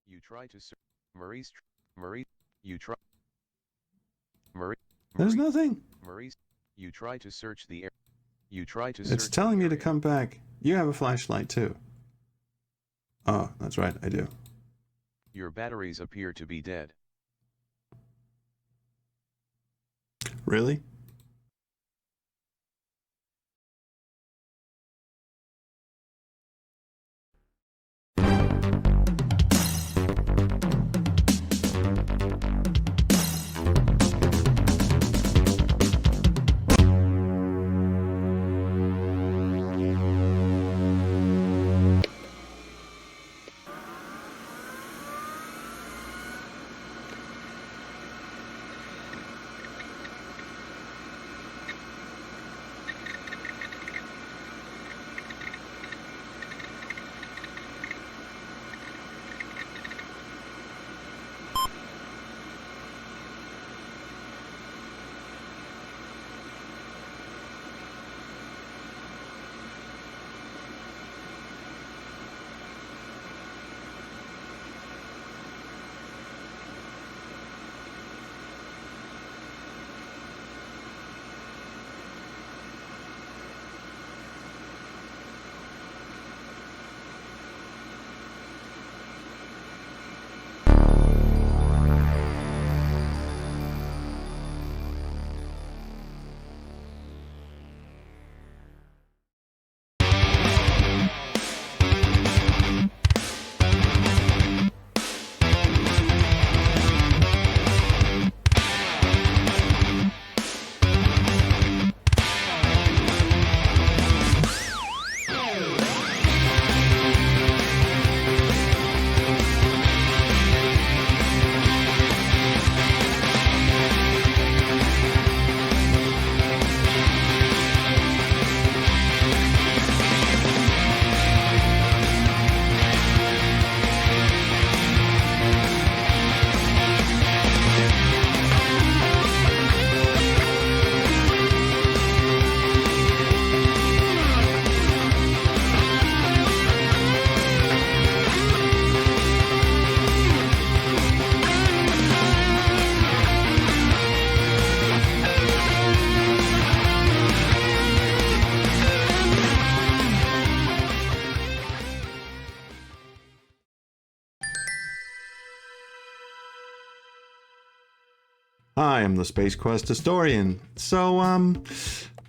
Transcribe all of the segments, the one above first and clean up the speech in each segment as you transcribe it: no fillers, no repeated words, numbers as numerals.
You try to search Maurice. Maurice. You try. Maurice. There's nothing. Maurice. You try to search the air. You try to search. It's telling me to come back. You have a flashlight too. Oh, that's right, I do. Your batteries appear to be dead. Really? Hi, I'm the Space Quest historian. So,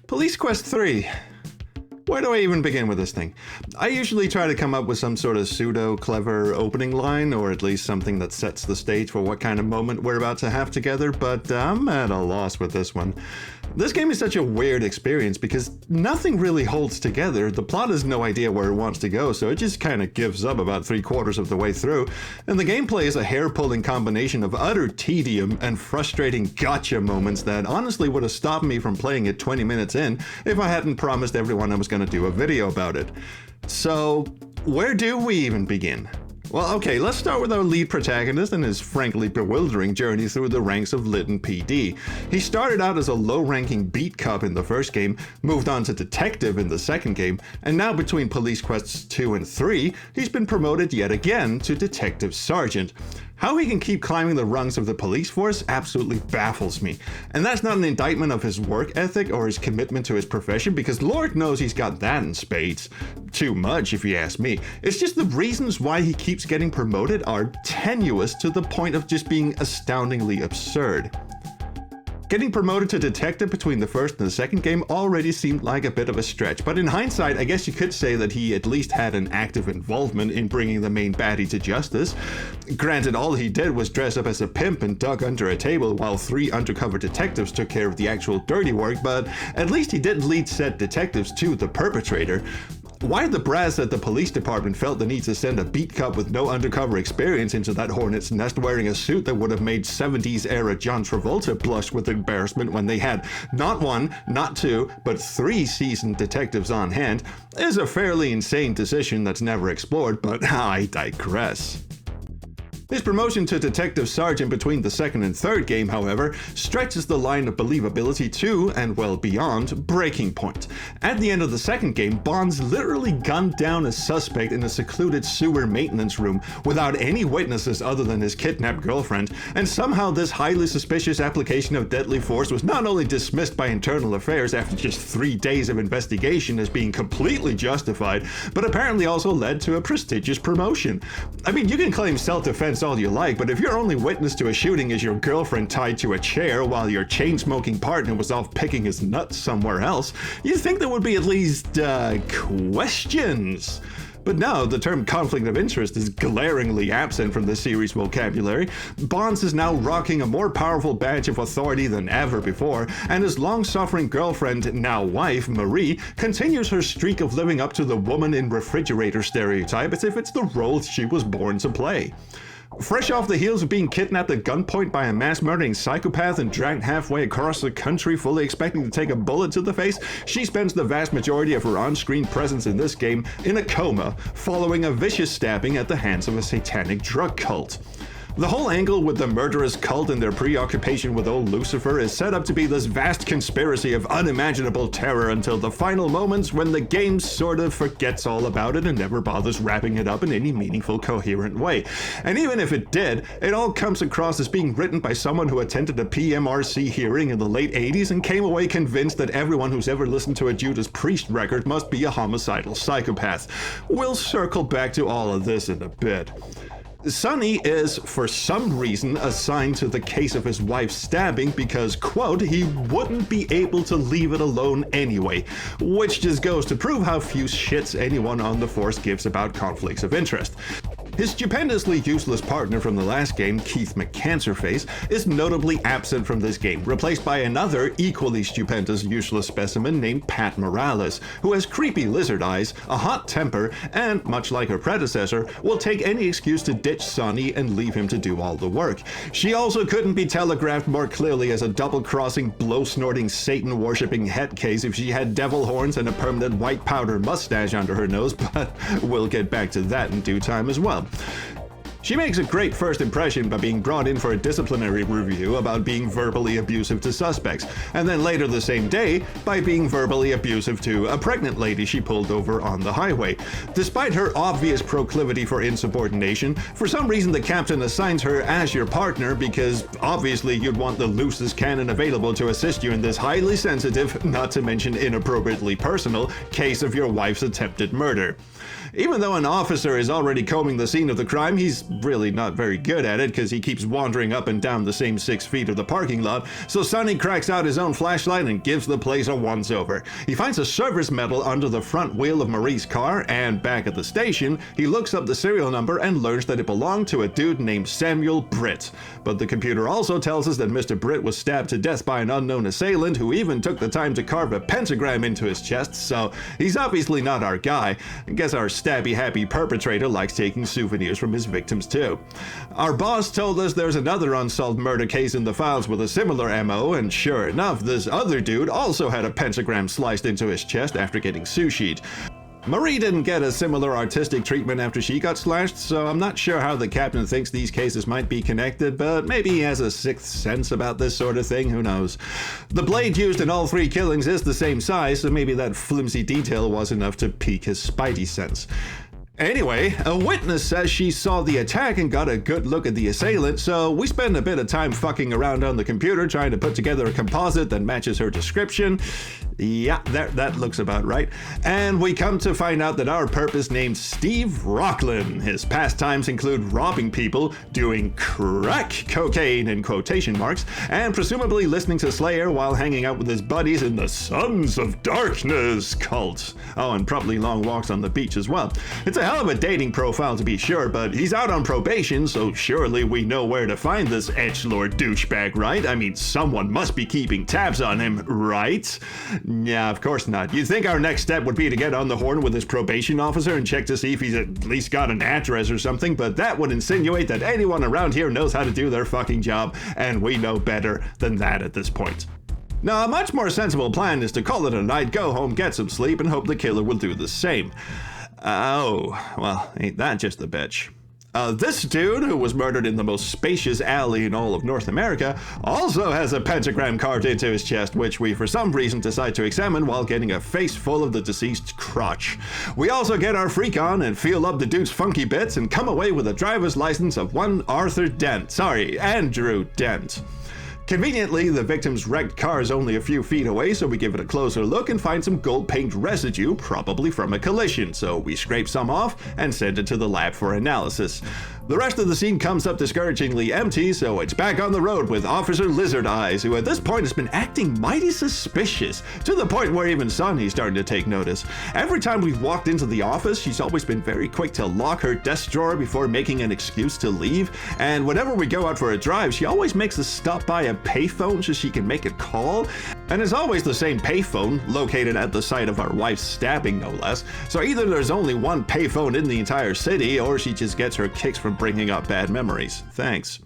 Police Quest 3. Where do I even begin with this thing? I usually try to come up with some sort of pseudo-clever opening line, or at least something that sets the stage for what kind of moment we're about to have together, but I'm at a loss with this one. This game is such a weird experience because nothing really holds together. The plot has no idea where it wants to go, so it just kind of gives up about 3/4 of the way through, and the gameplay is a hair-pulling combination of utter tedium and frustrating gotcha moments that honestly would have stopped me from playing it 20 minutes in if I hadn't promised everyone I was going to do a video about it. So, where do we even begin? Well, okay, let's start with our lead protagonist and his frankly bewildering journey through the ranks of Lytton PD. He started out as a low-ranking beat cop in the first game, moved on to detective in the second game, and now between Police Quests 2 and 3, he's been promoted yet again to Detective Sergeant. How he can keep climbing the rungs of the police force absolutely baffles me. And that's not an indictment of his work ethic or his commitment to his profession, because Lord knows he's got that in spades. Too much, if you ask me. It's just the reasons why he keeps getting promoted are tenuous to the point of just being astoundingly absurd. Getting promoted to detective between the first and the second game already seemed like a bit of a stretch, but in hindsight, I guess you could say that he at least had an active involvement in bringing the main baddie to justice. Granted, all he did was dress up as a pimp and duck under a table while 3 undercover detectives took care of the actual dirty work, but at least he did lead said detectives to the perpetrator. Why the brass at the police department felt the need to send a beat cop with no undercover experience into that hornet's nest wearing a suit that would have made 70s era John Travolta blush with embarrassment when they had not 1, not 2, but 3 seasoned detectives on hand is a fairly insane decision that's never explored, but I digress. His promotion to Detective Sergeant between the second and third game, however, stretches the line of believability to, and well beyond, breaking point. At the end of the second game, Bonds literally gunned down a suspect in a secluded sewer maintenance room without any witnesses other than his kidnapped girlfriend, and somehow this highly suspicious application of deadly force was not only dismissed by Internal Affairs after just 3 days of investigation as being completely justified, but apparently also led to a prestigious promotion. I mean, you can claim self-defense all you like, but if your only witness to a shooting is your girlfriend tied to a chair while your chain-smoking partner was off picking his nuts somewhere else, you'd think there would be at least, questions. But no, the term conflict of interest is glaringly absent from the series' vocabulary. Bonds is now rocking a more powerful badge of authority than ever before, and his long-suffering girlfriend, now wife, Marie, continues her streak of living up to the woman in refrigerator stereotype as if it's the role she was born to play. Fresh off the heels of being kidnapped at gunpoint by a mass-murdering psychopath and dragged halfway across the country fully expecting to take a bullet to the face, she spends the vast majority of her on-screen presence in this game in a coma following a vicious stabbing at the hands of a satanic drug cult. The whole angle with the murderous cult and their preoccupation with old Lucifer is set up to be this vast conspiracy of unimaginable terror until the final moments when the game sort of forgets all about it and never bothers wrapping it up in any meaningful, coherent way. And even if it did, it all comes across as being written by someone who attended a PMRC hearing in the late 80s and came away convinced that everyone who's ever listened to a Judas Priest record must be a homicidal psychopath. We'll circle back to all of this in a bit. Sonny is, for some reason, assigned to the case of his wife's stabbing because, quote, he wouldn't be able to leave it alone anyway, which just goes to prove how few shits anyone on the force gives about conflicts of interest. His stupendously useless partner from the last game, Keith McCancerface, is notably absent from this game, replaced by another equally stupendous useless specimen named Pat Morales, who has creepy lizard eyes, a hot temper, and, much like her predecessor, will take any excuse to ditch Sonny and leave him to do all the work. She also couldn't be telegraphed more clearly as a double-crossing, blow-snorting, Satan-worshipping head case if she had devil horns and a permanent white powder mustache under her nose, but we'll get back to that in due time as well. She makes a great first impression by being brought in for a disciplinary review about being verbally abusive to suspects, and then later the same day by being verbally abusive to a pregnant lady she pulled over on the highway. Despite her obvious proclivity for insubordination, for some reason the captain assigns her as your partner because obviously you'd want the loosest cannon available to assist you in this highly sensitive, not to mention inappropriately personal, case of your wife's attempted murder. Even though an officer is already combing the scene of the crime, he's really not very good at it because he keeps wandering up and down the same 6 feet of the parking lot, so Sonny cracks out his own flashlight and gives the place a once-over. He finds a service medal under the front wheel of Marie's car, and back at the station, he looks up the serial number and learns that it belonged to a dude named Samuel Britt. But the computer also tells us that Mr. Britt was stabbed to death by an unknown assailant who even took the time to carve a pentagram into his chest, so he's obviously not our guy. I guess our stabby-happy perpetrator likes taking souvenirs from his victims too. Our boss told us there's another unsolved murder case in the files with a similar MO, and sure enough, this other dude also had a pentagram sliced into his chest after getting sushi'd. Marie didn't get a similar artistic treatment after she got slashed, so I'm not sure how the captain thinks these cases might be connected, but maybe he has a sixth sense about this sort of thing, who knows. The blade used in all 3 killings is the same size, so maybe that flimsy detail was enough to pique his spidey sense. Anyway, a witness says she saw the attack and got a good look at the assailant, so we spend a bit of time fucking around on the computer trying to put together a composite that matches her description. Yeah, that looks about right. And we come to find out that our perp is named Steve Rocklin. His pastimes include robbing people, doing crack cocaine in quotation marks, and presumably listening to Slayer while hanging out with his buddies in the Sons of Darkness cult. Oh, and probably long walks on the beach as well. It's a hell of a dating profile to be sure, but he's out on probation, so surely we know where to find this edgelord douchebag, right? I mean, someone must be keeping tabs on him, right? Yeah, of course not. You'd think our next step would be to get on the horn with his probation officer and check to see if he's at least got an address or something, but that would insinuate that anyone around here knows how to do their fucking job, and we know better than that at this point. Now, a much more sensible plan is to call it a night, go home, get some sleep, and hope the killer will do the same. Oh, well, ain't that just a bitch. This dude, who was murdered in the most spacious alley in all of North America, also has a pentagram carved into his chest, which we for some reason decide to examine while getting a face full of the deceased's crotch. We also get our freak on and feel up the dude's funky bits and come away with a driver's license of one Andrew Dent. Conveniently, the victim's wrecked car is only a few feet away, so we give it a closer look and find some gold paint residue, probably from a collision, so we scrape some off and send it to the lab for analysis. The rest of the scene comes up discouragingly empty, so it's back on the road with Officer Lizard Eyes, who at this point has been acting mighty suspicious, to the point where even Sonny's starting to take notice. Every time we've walked into the office, she's always been very quick to lock her desk drawer before making an excuse to leave, and whenever we go out for a drive, she always makes us stop by a payphone so she can make a call, and it's always the same payphone, located at the site of our wife's stabbing no less, so either there's only one payphone in the entire city, or she just gets her kicks from bringing up bad memories. Thanks.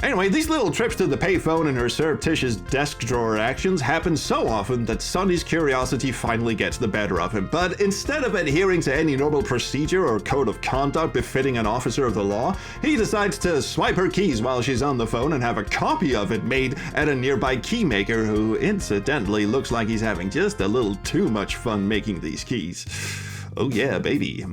Anyway, these little trips to the payphone and her surreptitious desk drawer actions happen so often that Sonny's curiosity finally gets the better of him. But instead of adhering to any normal procedure or code of conduct befitting an officer of the law, he decides to swipe her keys while she's on the phone and have a copy of it made at a nearby keymaker who incidentally looks like he's having just a little too much fun making these keys. Oh yeah, baby.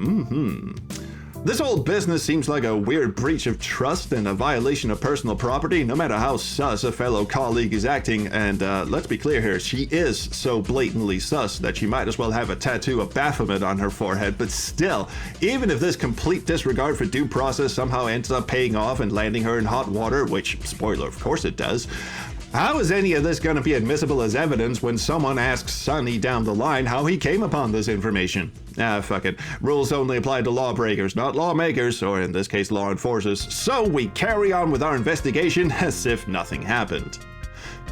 This whole business seems like a weird breach of trust and a violation of personal property, no matter how sus a fellow colleague is acting, and let's be clear here, she is so blatantly sus that she might as well have a tattoo of Baphomet on her forehead, but still, even if this complete disregard for due process somehow ends up paying off and landing her in hot water, which, spoiler, of course it does, how is any of this going to be admissible as evidence when someone asks Sonny down the line how he came upon this information? Fuck it. Rules only apply to lawbreakers, not lawmakers, or in this case, law enforcers. So we carry on with our investigation as if nothing happened.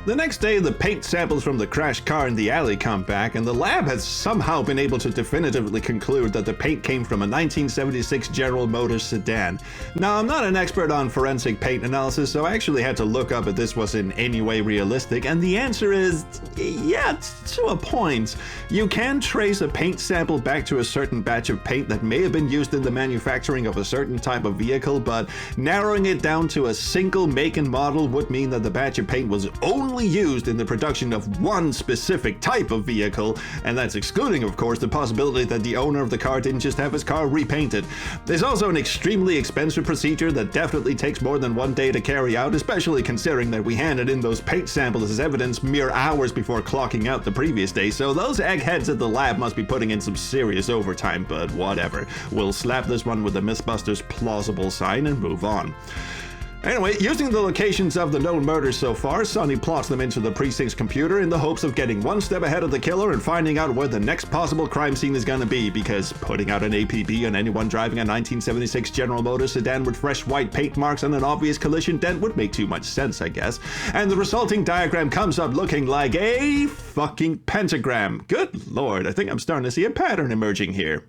The next day, the paint samples from the crashed car in the alley come back, and the lab has somehow been able to definitively conclude that the paint came from a 1976 General Motors sedan. Now, I'm not an expert on forensic paint analysis, so I actually had to look up if this was in any way realistic, and the answer is, yeah, to a point. You can trace a paint sample back to a certain batch of paint that may have been used in the manufacturing of a certain type of vehicle, but narrowing it down to a single make and model would mean that the batch of paint was only used in the production of one specific type of vehicle, and that's excluding, of course, the possibility that the owner of the car didn't just have his car repainted. There's also an extremely expensive procedure that definitely takes more than one day to carry out, especially considering that we handed in those paint samples as evidence mere hours before clocking out the previous day, so those eggheads at the lab must be putting in some serious overtime, but whatever. We'll slap this one with the Mythbusters plausible sign and move on. Anyway, using the locations of the known murders so far, Sonny plots them into the precinct's computer in the hopes of getting one step ahead of the killer and finding out where the next possible crime scene is gonna be, because putting out an APB on anyone driving a 1976 General Motors sedan with fresh white paint marks and an obvious collision dent would make too much sense, I guess. And the resulting diagram comes up looking like a fucking pentagram. Good lord, I think I'm starting to see a pattern emerging here.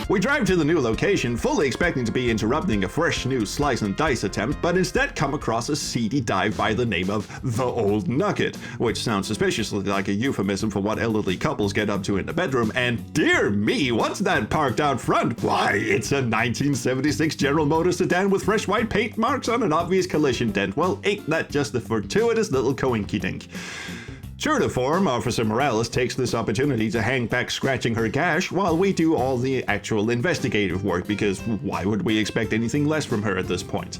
We drive to the new location, fully expecting to be interrupting a fresh new slice and dice attempt, but instead come across a seedy dive by the name of The Old Nugget, which sounds suspiciously like a euphemism for what elderly couples get up to in the bedroom, and dear me, what's that parked out front? Why, it's a 1976 General Motors sedan with fresh white paint marks on an obvious collision dent. Well, ain't that just a fortuitous little coinky-dink? True to form, Officer Morales takes this opportunity to hang back scratching her gash while we do all the actual investigative work, because why would we expect anything less from her at this point?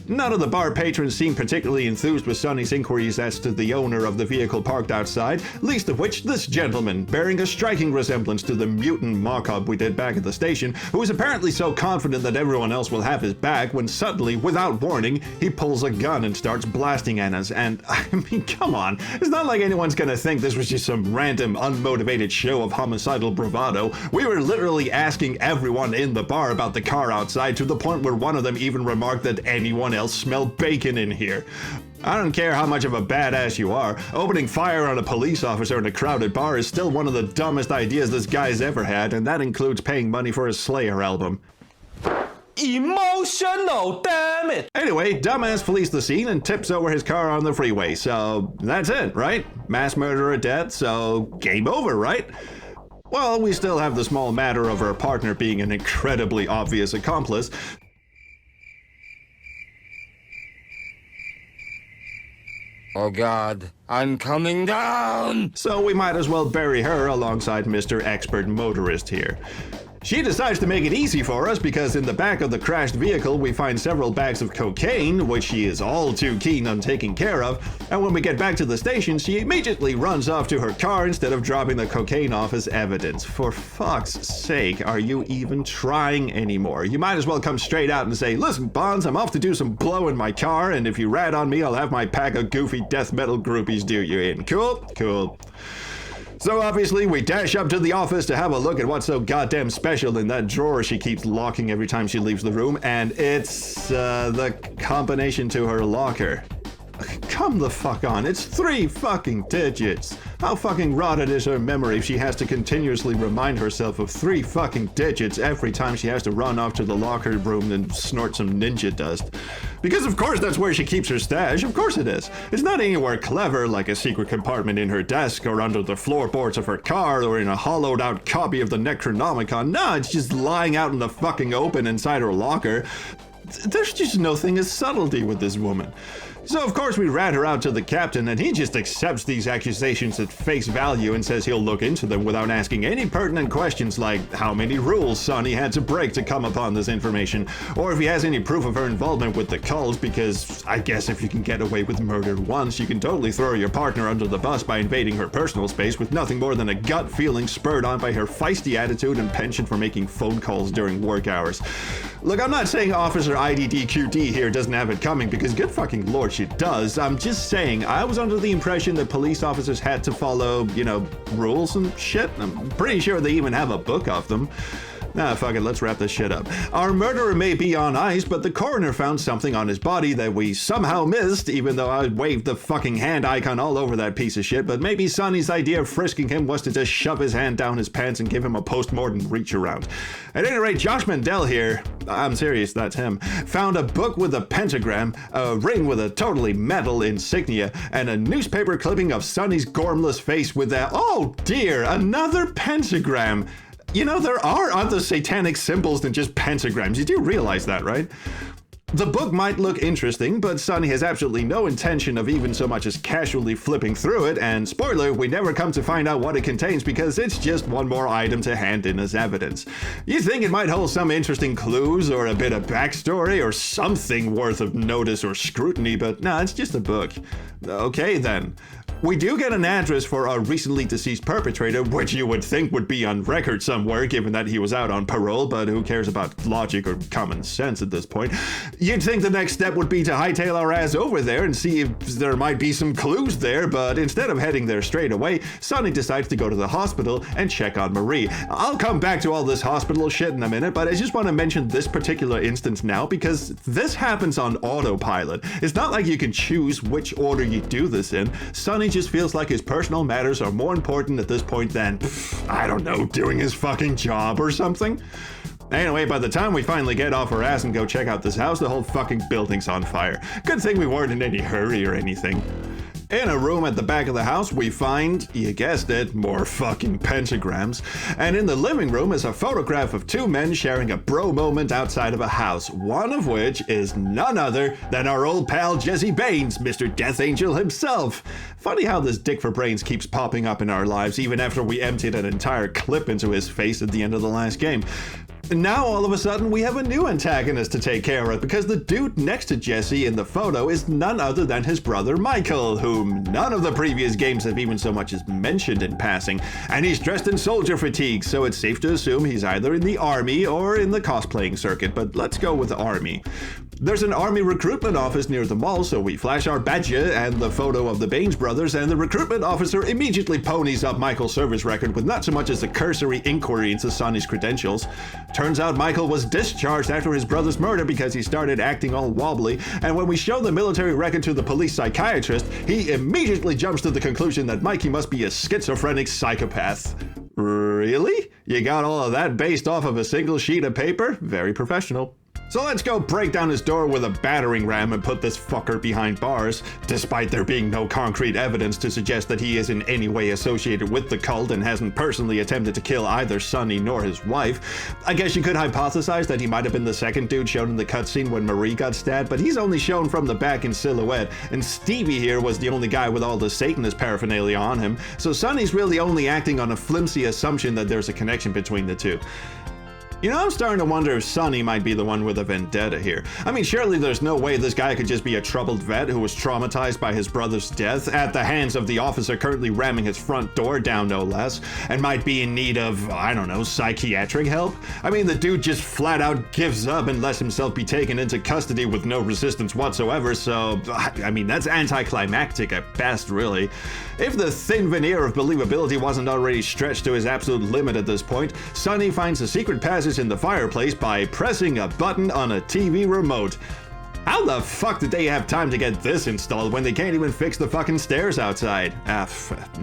None of the bar patrons seem particularly enthused with Sonny's inquiries as to the owner of the vehicle parked outside, least of which this gentleman, bearing a striking resemblance to the mutant mock-up we did back at the station, who is apparently so confident that everyone else will have his back when suddenly, without warning, he pulls a gun and starts blasting at us. And, I mean, come on, it's not like anyone's gonna think this was just some random, unmotivated show of homicidal bravado. We were literally asking everyone in the bar about the car outside, to the point where one of them even remarked that anyone else smelled bacon in here. I don't care how much of a badass you are, opening fire on a police officer in a crowded bar is still one of the dumbest ideas this guy's ever had, and that includes paying money for a Slayer album. Emotional, damn it! Anyway, dumbass flees the scene and tips over his car on the freeway, so that's it, right? Mass murderer dead, so game over, right? Well, we still have the small matter of her partner being an incredibly obvious accomplice. Oh God, I'm coming down! So we might as well bury her alongside Mr. Expert Motorist here. She decides to make it easy for us because in the back of the crashed vehicle we find several bags of cocaine, which she is all too keen on taking care of, and when we get back to the station she immediately runs off to her car instead of dropping the cocaine off as evidence. For fuck's sake, are you even trying anymore? You might as well come straight out and say, listen Bonds, I'm off to do some blow in my car, and if you rat on me I'll have my pack of goofy death metal groupies do you in. Cool? Cool. So obviously we dash up to the office to have a look at what's so goddamn special in that drawer she keeps locking every time she leaves the room, and it's the combination to her locker. Come the fuck on, it's 3 fucking digits. How fucking rotted is her memory if she has to continuously remind herself of 3 fucking digits every time she has to run off to the locker room and snort some ninja dust? Because of course that's where she keeps her stash, of course it is. It's not anywhere clever like a secret compartment in her desk or under the floorboards of her car or in a hollowed out copy of the Necronomicon. No, it's just lying out in the fucking open inside her locker. There's just no thing as subtlety with this woman. So of course we rat her out to the captain and he just accepts these accusations at face value and says he'll look into them without asking any pertinent questions like how many rules Sonny had to break to come upon this information, or if he has any proof of her involvement with the cult, because I guess if you can get away with murder once, you can totally throw your partner under the bus by invading her personal space with nothing more than a gut feeling spurred on by her feisty attitude and penchant for making phone calls during work hours. Look, I'm not saying Officer IDDQD here doesn't have it coming, because good fucking lord she does. I'm just saying, I was under the impression that police officers had to follow, rules and shit. I'm pretty sure they even have a book of them. Nah, fuck it, let's wrap this shit up. Our murderer may be on ice, but the coroner found something on his body that we somehow missed, even though I waved the fucking hand icon all over that piece of shit. But maybe Sonny's idea of frisking him was to just shove his hand down his pants and give him a post-mortem reach around. At any rate, Josh Mandel here, I'm serious, that's him, found a book with a pentagram, a ring with a totally metal insignia, and a newspaper clipping of Sonny's gormless face with that, oh dear, another pentagram. There are other satanic symbols than just pentagrams. You do realize that, right? The book might look interesting, but Sonny has absolutely no intention of even so much as casually flipping through it, and spoiler, we never come to find out what it contains because it's just one more item to hand in as evidence. You think it might hold some interesting clues or a bit of backstory or something worth of notice or scrutiny, but no, it's just a book. Okay then. We do get an address for our recently deceased perpetrator, which you would think would be on record somewhere given that he was out on parole, but who cares about logic or common sense at this point? You'd think the next step would be to hightail our ass over there and see if there might be some clues there, but instead of heading there straight away, Sonny decides to go to the hospital and check on Marie. I'll come back to all this hospital shit in a minute, but I just want to mention this particular instance now because this happens on autopilot. It's not like you can choose which order you do this in. Sonny just feels like his personal matters are more important at this point than, I don't know, doing his fucking job or something. Anyway, by the time we finally get off our ass and go check out this house, the whole fucking building's on fire. Good thing we weren't in any hurry or anything. In a room at the back of the house, we find, you guessed it, more fucking pentagrams. And in the living room is a photograph of 2 men sharing a bro moment outside of a house, one of which is none other than our old pal Jesse Baines, Mr. Death Angel himself. Funny how this dick for brains keeps popping up in our lives even after we emptied an entire clip into his face at the end of the last game. Now all of a sudden we have a new antagonist to take care of because the dude next to Jesse in the photo is none other than his brother Michael, whom none of the previous games have even so much as mentioned in passing, and he's dressed in soldier fatigue, so it's safe to assume he's either in the army or in the cosplaying circuit, but let's go with the army. There's an army recruitment office near the mall, so we flash our badge and the photo of the Baines brothers, and the recruitment officer immediately ponies up Michael's service record with not so much as a cursory inquiry into Sonny's credentials. Turns out Michael was discharged after his brother's murder because he started acting all wobbly, and when we show the military record to the police psychiatrist, he immediately jumps to the conclusion that Mikey must be a schizophrenic psychopath. Really? You got all of that based off of a single sheet of paper? Very professional. So let's go break down his door with a battering ram and put this fucker behind bars, despite there being no concrete evidence to suggest that he is in any way associated with the cult and hasn't personally attempted to kill either Sonny nor his wife. I guess you could hypothesize that he might have been the second dude shown in the cutscene when Marie got stabbed, but he's only shown from the back in silhouette, and Stevie here was the only guy with all the Satanist paraphernalia on him, so Sonny's really only acting on a flimsy assumption that there's a connection between the two. You know, I'm starting to wonder if Sonny might be the one with a vendetta here. I mean, surely there's no way this guy could just be a troubled vet who was traumatized by his brother's death at the hands of the officer currently ramming his front door down, no less, and might be in need of, I don't know, psychiatric help? I mean, the dude just flat out gives up and lets himself be taken into custody with no resistance whatsoever, so, I mean, that's anticlimactic at best, really. If the thin veneer of believability wasn't already stretched to his absolute limit at this point, Sonny finds a secret passage in the fireplace by pressing a button on a TV remote. How the fuck did they have time to get this installed when they can't even fix the fucking stairs outside?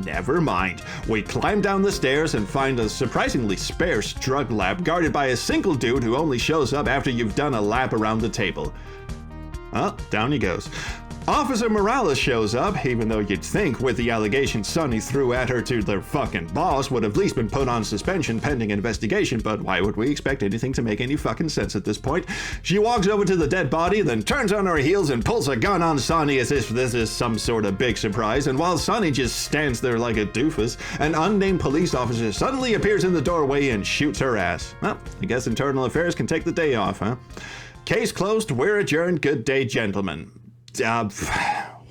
Never mind. We climb down the stairs and find a surprisingly sparse drug lab guarded by a single dude who only shows up after you've done a lap around the table. Well, down he goes. Officer Morales shows up, even though you'd think with the allegations Sonny threw at her to their fucking boss would have at least been put on suspension pending investigation, but why would we expect anything to make any fucking sense at this point? She walks over to the dead body, then turns on her heels and pulls a gun on Sonny as if this is some sort of big surprise, and while Sonny just stands there like a doofus, an unnamed police officer suddenly appears in the doorway and shoots her ass. Well, I guess internal affairs can take the day off, huh? Case closed, we're adjourned, good day, gentlemen.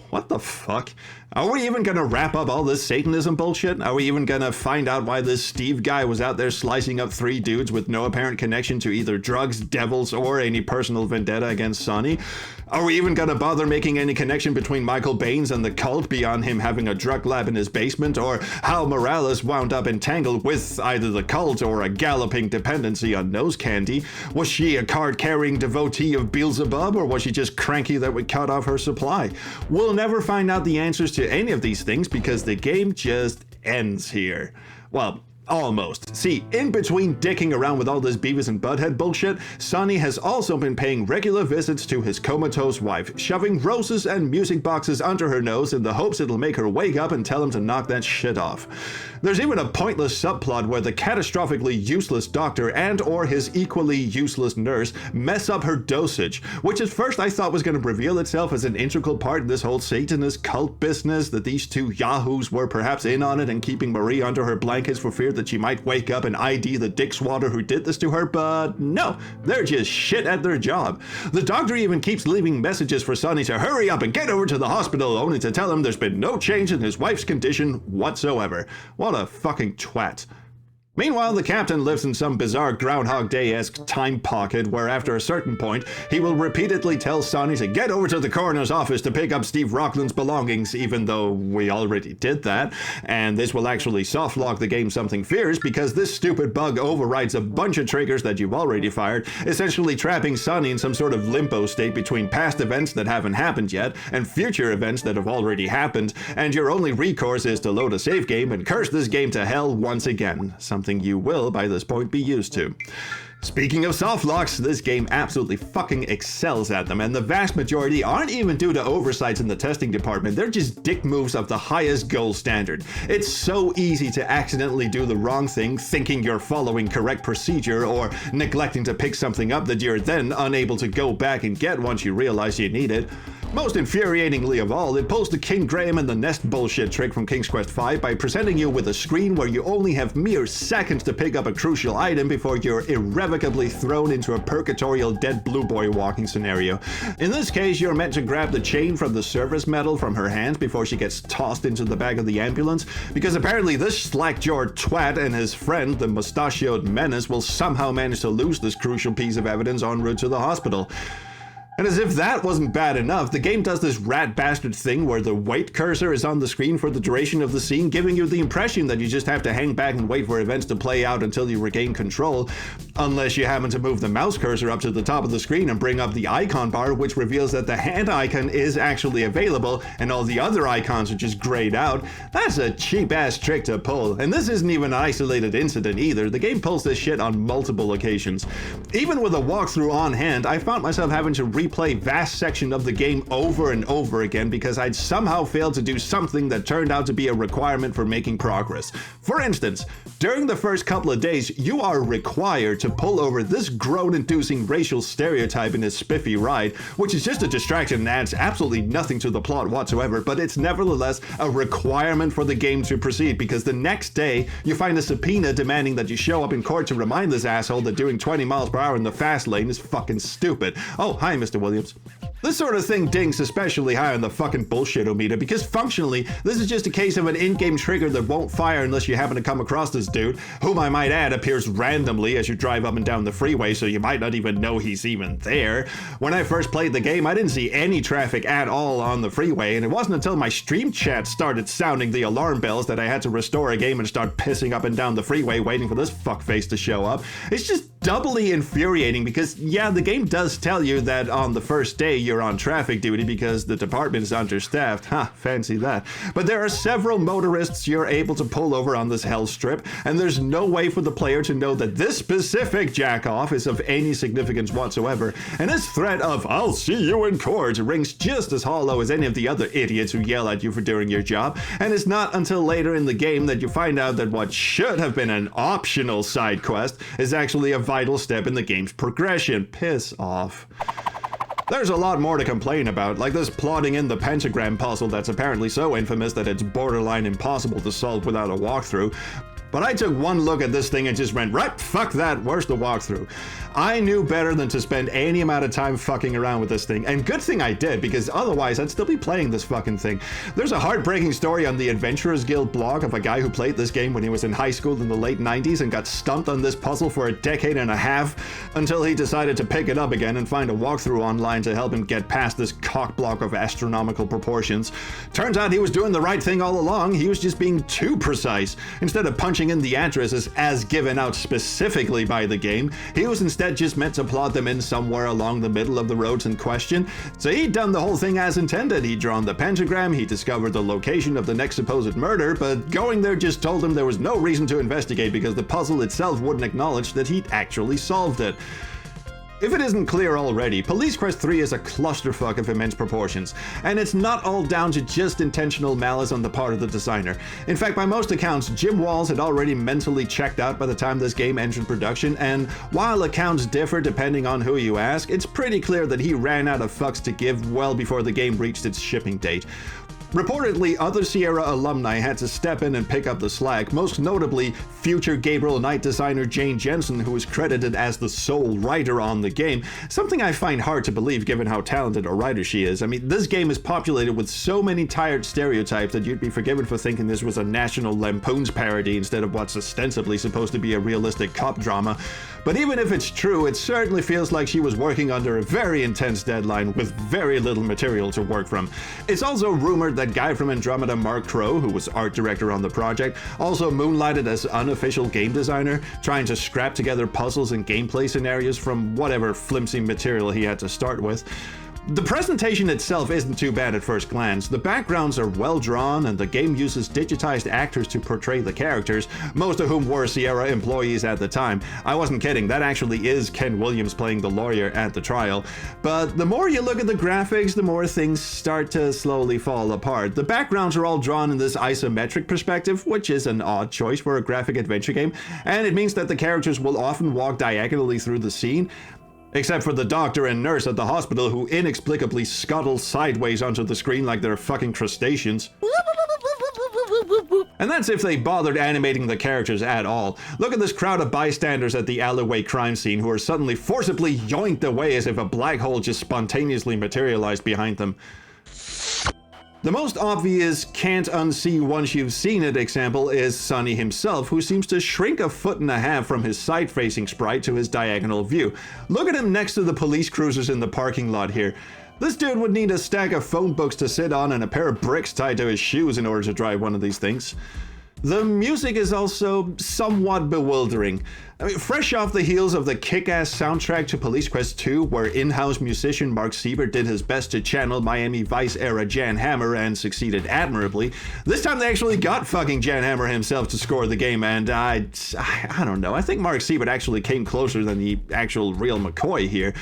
What the fuck? Are we even gonna wrap up all this Satanism bullshit? Are we even gonna find out why this Steve guy was out there slicing up 3 dudes with no apparent connection to either drugs, devils, or any personal vendetta against Sonny? Are we even gonna bother making any connection between Michael Baines and the cult beyond him having a drug lab in his basement, or how Morales wound up entangled with either the cult or a galloping dependency on nose candy? Was she a card-carrying devotee of Beelzebub, or was she just cranky that we cut off her supply? We'll never find out the answers to any of these things because the game just ends here. Well, almost. See, in between dicking around with all this Beavis and Butthead bullshit, Sonny has also been paying regular visits to his comatose wife, shoving roses and music boxes under her nose in the hopes it'll make her wake up and tell him to knock that shit off. There's even a pointless subplot where the catastrophically useless doctor and or his equally useless nurse mess up her dosage, which at first I thought was going to reveal itself as an integral part of this whole Satanist cult business, that these two yahoos were perhaps in on it and keeping Marie under her blankets for fear that she might wake up and ID the dickswatter who did this to her, but no, they're just shit at their job. The doctor even keeps leaving messages for Sonny to hurry up and get over to the hospital, only to tell him there's been no change in his wife's condition whatsoever. What a fucking twat. Meanwhile, the captain lives in some bizarre Groundhog Day-esque time pocket where after a certain point, he will repeatedly tell Sonny to get over to the coroner's office to pick up Steve Rockland's belongings, even though we already did that, and this will actually softlock the game something fierce because this stupid bug overrides a bunch of triggers that you've already fired, essentially trapping Sonny in some sort of limbo state between past events that haven't happened yet and future events that have already happened, and your only recourse is to load a save game and curse this game to hell once again. Something you will, by this point, be used to. Speaking of softlocks, this game absolutely fucking excels at them, and the vast majority aren't even due to oversights in the testing department, they're just dick moves of the highest gold standard. It's so easy to accidentally do the wrong thing, thinking you're following correct procedure, or neglecting to pick something up that you're then unable to go back and get once you realize you need it. Most infuriatingly of all, it pulls the King Graham and the Nest bullshit trick from King's Quest V by presenting you with a screen where you only have mere seconds to pick up a crucial item before you're irrevocably thrown into a purgatorial dead blue boy walking scenario. In this case, you're meant to grab the chain from the service medal from her hands before she gets tossed into the back of the ambulance, because apparently this slack-jawed twat and his friend, the mustachioed menace, will somehow manage to lose this crucial piece of evidence en route to the hospital. And as if that wasn't bad enough, the game does this rat bastard thing where the wait cursor is on the screen for the duration of the scene, giving you the impression that you just have to hang back and wait for events to play out until you regain control, unless you happen to move the mouse cursor up to the top of the screen and bring up the icon bar, which reveals that the hand icon is actually available and all the other icons are just grayed out. That's a cheap-ass trick to pull, and this isn't even an isolated incident either. The game pulls this shit on multiple occasions. Even with a walkthrough on hand, I found myself having to replay vast sections of the game over and over again because I'd somehow failed to do something that turned out to be a requirement for making progress. For instance, during the first couple of days, you are required to pull over this groan-inducing racial stereotype in a spiffy ride, which is just a distraction and adds absolutely nothing to the plot whatsoever, but it's nevertheless a requirement for the game to proceed because the next day you find a subpoena demanding that you show up in court to remind this asshole that doing 20 miles per hour in the fast lane is fucking stupid. Oh, hi, Mr. Williams. This sort of thing dinks especially high on the fucking bullshit-o-meter because functionally, this is just a case of an in-game trigger that won't fire unless you happen to come across this dude, whom I might add appears randomly as you drive up and down the freeway, so you might not even know he's even there. When I first played the game, I didn't see any traffic at all on the freeway, and it wasn't until my stream chat started sounding the alarm bells that I had to restore a game and start pissing up and down the freeway waiting for this fuckface to show up. It's just doubly infuriating because, yeah, the game does tell you that on the first day you're on traffic duty because the department is understaffed. Ha, fancy that. But there are several motorists you're able to pull over on this hell strip, and there's no way for the player to know that this specific jack-off is of any significance whatsoever, and his threat of, "I'll see you in court," rings just as hollow as any of the other idiots who yell at you for doing your job, and it's not until later in the game that you find out that what should have been an optional side quest is actually a vital step in the game's progression. Piss off. There's a lot more to complain about, like this plotting in the pentagram puzzle that's apparently so infamous that it's borderline impossible to solve without a walkthrough. But I took one look at this thing and just went, right, fuck that, where's the walkthrough? I knew better than to spend any amount of time fucking around with this thing, and good thing I did, because otherwise I'd still be playing this fucking thing. There's a heartbreaking story on the Adventurers Guild blog of a guy who played this game when he was in high school in the late 90s and got stumped on this puzzle for a decade and a half until he decided to pick it up again and find a walkthrough online to help him get past this cockblock of astronomical proportions. Turns out he was doing the right thing all along, he was just being too precise. Instead of punching in the addresses as given out specifically by the game, he was instead just meant to plot them in somewhere along the middle of the roads in question. So he'd done the whole thing as intended. He'd drawn the pentagram, he discovered the location of the next supposed murder, but going there just told him there was no reason to investigate because the puzzle itself wouldn't acknowledge that he'd actually solved it. If it isn't clear already, Police Quest 3 is a clusterfuck of immense proportions, and it's not all down to just intentional malice on the part of the designer. In fact, by most accounts, Jim Walls had already mentally checked out by the time this game entered production, and while accounts differ depending on who you ask, it's pretty clear that he ran out of fucks to give well before the game reached its shipping date. Reportedly, other Sierra alumni had to step in and pick up the slack, most notably future Gabriel Knight designer Jane Jensen, who is credited as the sole writer on the game, something I find hard to believe given how talented a writer she is. I mean, this game is populated with so many tired stereotypes that you'd be forgiven for thinking this was a National Lampoon's parody instead of what's ostensibly supposed to be a realistic cop drama. But even if it's true, it certainly feels like she was working under a very intense deadline with very little material to work from. It's also rumored that guy from Andromeda, Mark Crow, who was art director on the project, also moonlighted as unofficial game designer, trying to scrap together puzzles and gameplay scenarios from whatever flimsy material he had to start with. The presentation itself isn't too bad at first glance. The backgrounds are well drawn and the game uses digitized actors to portray the characters, most of whom were Sierra employees at the time. I wasn't kidding, that actually is Ken Williams playing the lawyer at the trial. But the more you look at the graphics, the more things start to slowly fall apart. The backgrounds are all drawn in this isometric perspective, which is an odd choice for a graphic adventure game, and it means that the characters will often walk diagonally through the scene. Except for the doctor and nurse at the hospital who inexplicably scuttle sideways onto the screen like they're fucking crustaceans. And that's if they bothered animating the characters at all. Look at this crowd of bystanders at the alleyway crime scene who are suddenly forcibly yoinked away as if a black hole just spontaneously materialized behind them. The most obvious can't unsee once you've seen it example is Sonny himself, who seems to shrink a foot and a half from his side-facing sprite to his diagonal view. Look at him next to the police cruisers in the parking lot here. This dude would need a stack of phone books to sit on and a pair of bricks tied to his shoes in order to drive one of these things. The music is also somewhat bewildering. I mean, fresh off the heels of the kick-ass soundtrack to Police Quest 2, where in-house musician Mark Siebert did his best to channel Miami Vice-era Jan Hammer and succeeded admirably, this time they actually got fucking Jan Hammer himself to score the game, and I don't know, I think Mark Siebert actually came closer than the actual real McCoy here.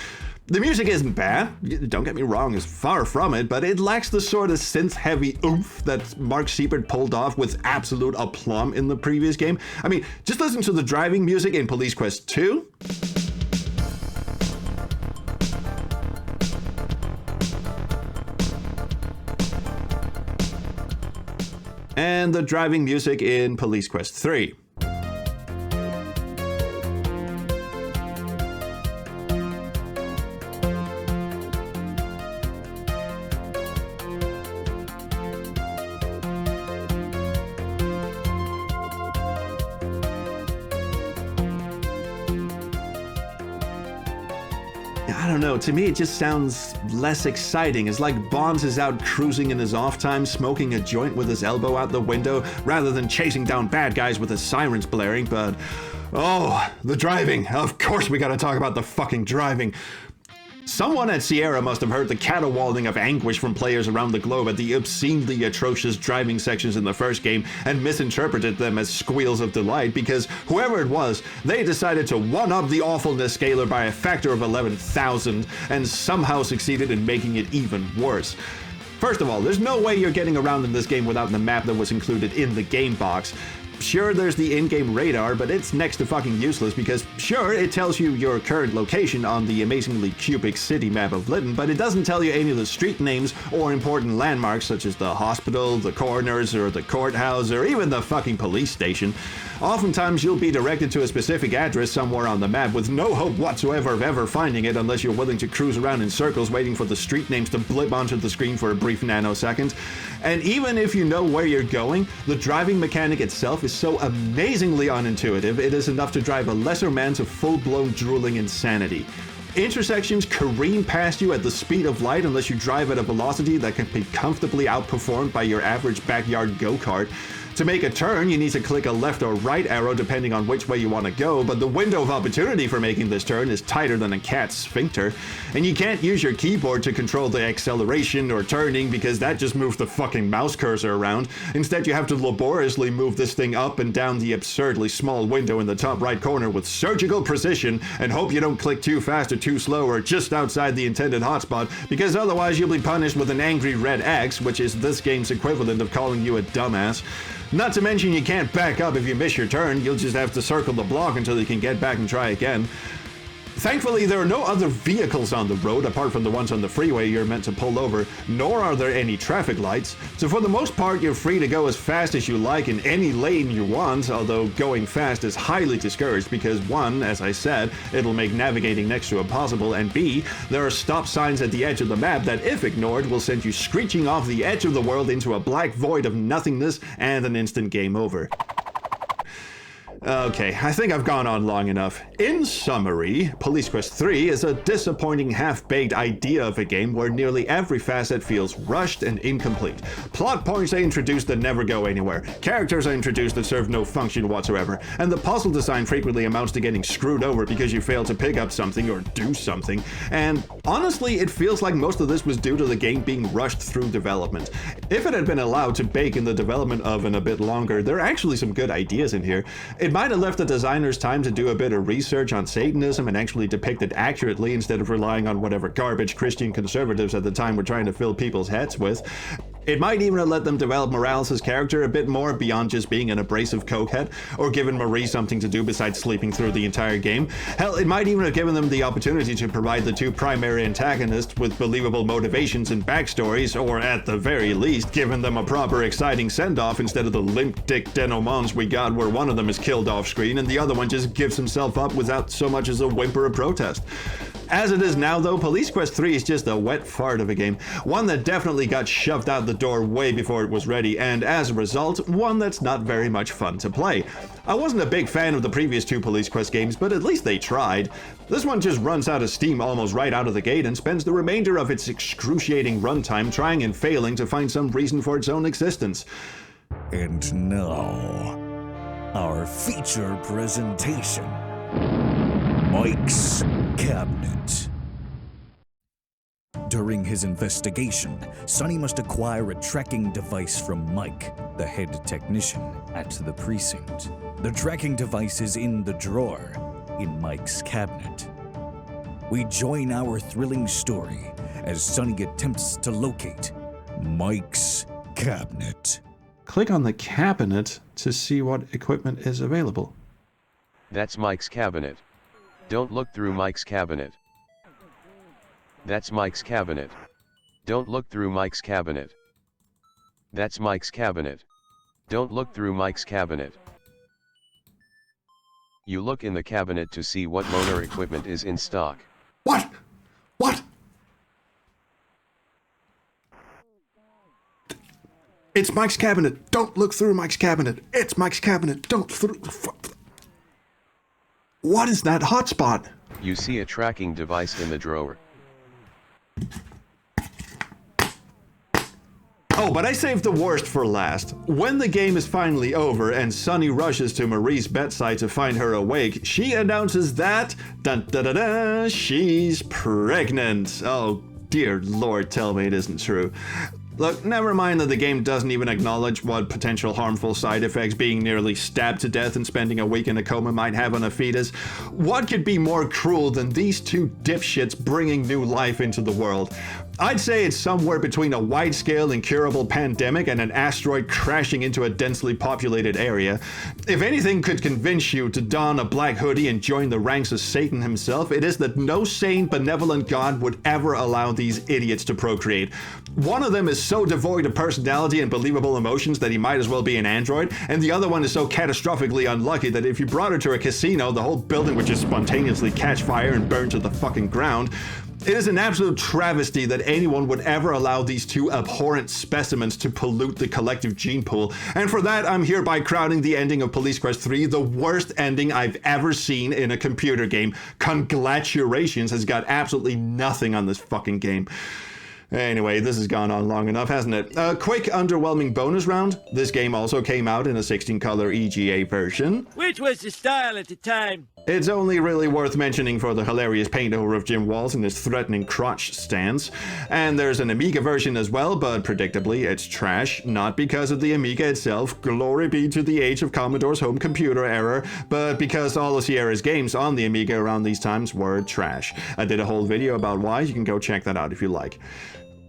The music isn't bad, don't get me wrong, it's far from it, but it lacks the sort of synth-heavy oomph that Mark Siebert pulled off with absolute aplomb in the previous game. I mean, just listen to the driving music in Police Quest 2. And the driving music in Police Quest 3. I don't know, to me it just sounds less exciting. It's like Bonds is out cruising in his off time, smoking a joint with his elbow out the window, rather than chasing down bad guys with his sirens blaring, but... oh, the driving. Of course we gotta talk about the fucking driving. Someone at Sierra must have heard the caterwauling of anguish from players around the globe at the obscenely atrocious driving sections in the first game and misinterpreted them as squeals of delight, because whoever it was, they decided to one-up the awfulness scaler by a factor of 11,000 and somehow succeeded in making it even worse. First of all, there's no way you're getting around in this game without the map that was included in the game box. Sure, there's the in-game radar, but it's next to fucking useless because, sure, it tells you your current location on the amazingly cubic city map of Lytton, but it doesn't tell you any of the street names or important landmarks such as the hospital, the coroner's, or the courthouse, or even the fucking police station. Oftentimes, you'll be directed to a specific address somewhere on the map with no hope whatsoever of ever finding it unless you're willing to cruise around in circles waiting for the street names to blip onto the screen for a brief nanosecond. And even if you know where you're going, the driving mechanic itself is so amazingly unintuitive, it is enough to drive a lesser man to full-blown drooling insanity. Intersections careen past you at the speed of light unless you drive at a velocity that can be comfortably outperformed by your average backyard go-kart. To make a turn, you need to click a left or right arrow depending on which way you want to go, but the window of opportunity for making this turn is tighter than a cat's sphincter, and you can't use your keyboard to control the acceleration or turning because that just moves the fucking mouse cursor around. Instead, you have to laboriously move this thing up and down the absurdly small window in the top right corner with surgical precision and hope you don't click too fast or too slow or just outside the intended hotspot, because otherwise you'll be punished with an angry red X, which is this game's equivalent of calling you a dumbass. Not to mention you can't back up if you miss your turn, you'll just have to circle the block until you can get back and try again. Thankfully, there are no other vehicles on the road apart from the ones on the freeway you're meant to pull over, nor are there any traffic lights, so for the most part you're free to go as fast as you like in any lane you want, although going fast is highly discouraged because 1, as I said, it'll make navigating next to impossible, and B, there are stop signs at the edge of the map that, if ignored, will send you screeching off the edge of the world into a black void of nothingness and an instant game over. Okay, I think I've gone on long enough. In summary, Police Quest 3 is a disappointing half-baked idea of a game where nearly every facet feels rushed and incomplete. Plot points are introduced that never go anywhere, characters are introduced that serve no function whatsoever, and the puzzle design frequently amounts to getting screwed over because you fail to pick up something or do something, and honestly, it feels like most of this was due to the game being rushed through development. If it had been allowed to bake in the development oven a bit longer, there are actually some good ideas in here. It might have left the designers time to do a bit of research on Satanism and actually depict it accurately instead of relying on whatever garbage Christian conservatives at the time were trying to fill people's heads with. It might even have let them develop Morales' character a bit more beyond just being an abrasive cokehead, or given Marie something to do besides sleeping through the entire game. Hell, it might even have given them the opportunity to provide the two primary antagonists with believable motivations and backstories, or at the very least, given them a proper exciting send-off instead of the limp dick denouements we got where one of them is killed off screen and the other one just gives himself up without so much as a whimper of protest. As it is now, though, Police Quest 3 is just a wet fart of a game. One that definitely got shoved out the door way before it was ready, and as a result, one that's not very much fun to play. I wasn't a big fan of the previous two Police Quest games, but at least they tried. This one just runs out of steam almost right out of the gate and spends the remainder of its excruciating runtime trying and failing to find some reason for its own existence. And now, our feature presentation. Mike's Cabinet. During his investigation, Sonny must acquire a tracking device from Mike, the head technician at the precinct. The tracking device is in the drawer in Mike's cabinet. We join our thrilling story as Sonny attempts to locate Mike's cabinet. Click on the cabinet to see what equipment is available. That's Mike's cabinet. Don't look through Mike's cabinet. That's Mike's cabinet. Don't look through Mike's cabinet. That's Mike's cabinet. Don't look through Mike's cabinet. You look in the cabinet to see what loaner equipment is in stock. What? What? It's Mike's cabinet. Don't look through Mike's cabinet. It's Mike's cabinet. Don't through. What is that hotspot? You see a tracking device in the drawer. Oh, but I saved the worst for last. When the game is finally over and Sonny rushes to Marie's bedside to find her awake, she announces that, dun da da da, she's pregnant. Oh, dear Lord, tell me it isn't true. Look, never mind that the game doesn't even acknowledge what potential harmful side effects being nearly stabbed to death and spending a week in a coma might have on a fetus. What could be more cruel than these two dipshits bringing new life into the world? I'd say it's somewhere between a wide-scale incurable pandemic and an asteroid crashing into a densely populated area. If anything could convince you to don a black hoodie and join the ranks of Satan himself, it is that no sane, benevolent God would ever allow these idiots to procreate. One of them is so devoid of personality and believable emotions that he might as well be an android, and the other one is so catastrophically unlucky that if you brought her to a casino, the whole building would just spontaneously catch fire and burn to the fucking ground. It is an absolute travesty that anyone would ever allow these two abhorrent specimens to pollute the collective gene pool, and for that I'm hereby crowning the ending of Police Quest 3 the worst ending I've ever seen in a computer game. Congratulations has got absolutely nothing on this fucking game. Anyway, this has gone on long enough, hasn't it? A quick, underwhelming bonus round. This game also came out in a 16-color EGA version. Which was the style at the time? It's only really worth mentioning for the hilarious paint-over of Jim Walls and his threatening crotch stance. And there's an Amiga version as well, but predictably it's trash. Not because of the Amiga itself, glory be to the age of Commodore's home computer era, but because all of Sierra's games on the Amiga around these times were trash. I did a whole video about why, you can go check that out if you like.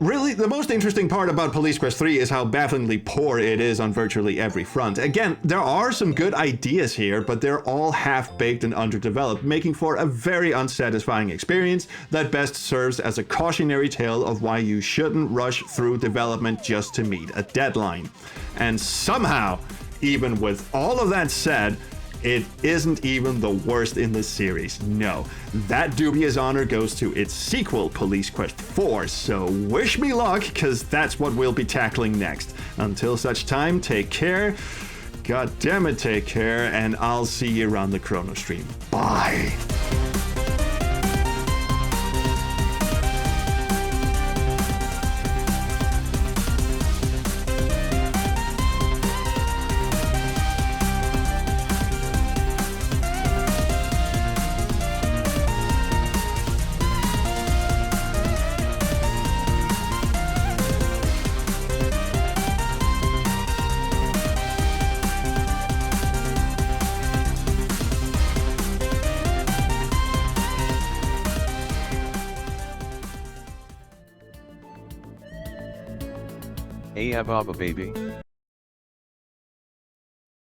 Really, the most interesting part about Police Quest 3 is how bafflingly poor it is on virtually every front. Again, there are some good ideas here, but they're all half-baked and underdeveloped, making for a very unsatisfying experience that best serves as a cautionary tale of why you shouldn't rush through development just to meet a deadline. And somehow, even with all of that said, it isn't even the worst in the series. No, that dubious honor goes to its sequel, Police Quest 4, so wish me luck, because that's what we'll be tackling next. Until such time, take care, god damn it, take care, and I'll see you around the Chrono Stream. Bye! Hey Ababa baby.